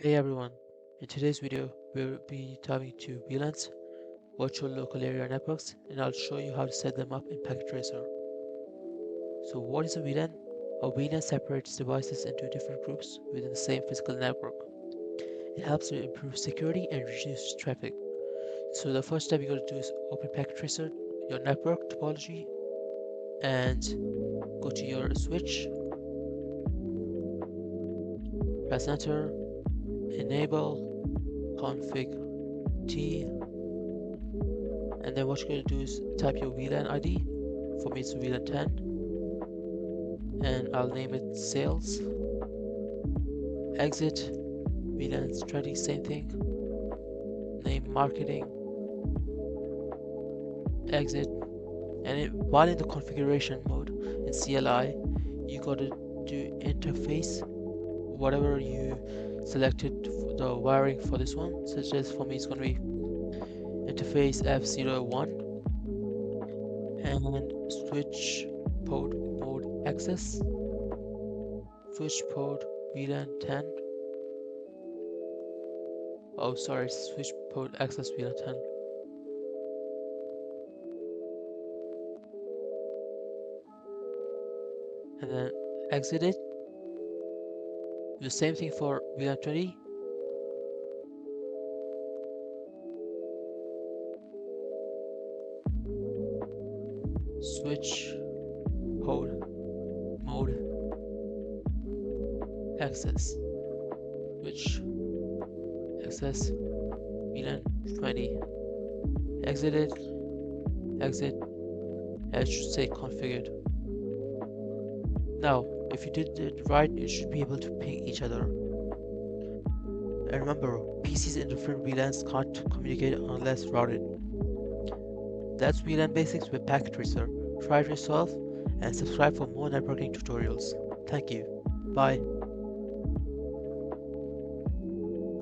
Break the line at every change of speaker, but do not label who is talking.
Hey everyone, in today's video we'll be diving into VLANs, virtual local area networks, and I'll show you how to set them up in Packet Tracer. So what is a VLAN? A VLAN separates devices into different groups within the same physical network. It helps to improve security and reduce traffic. So the first step you got to do is open Packet Tracer, your network topology, and go to your switch, press enter, enable, config T, and then what you're going to do is type your VLAN ID. For me it's VLAN 10, and I'll name it sales. Exit, VLAN strategy, same thing. Name marketing. Exit, and while in the configuration mode in CLI, you got to do interface, whatever you selected the wiring for this one, such as for me it's going to be interface F01 and switch port mode access, switch port VLAN 10. Oh, sorry, switch port access VLAN 10. And then exit it. Do the same thing for VLAN 20. Switch port mode access, switch access VLAN 20. Exit it, exit, and it should say configured. Now, if you did it right, you should be able to ping each other. And remember, PCs in different VLANs can't communicate unless routed. That's VLAN basics with Packet Tracer. Try it yourself and subscribe for more networking tutorials. Thank you. Bye.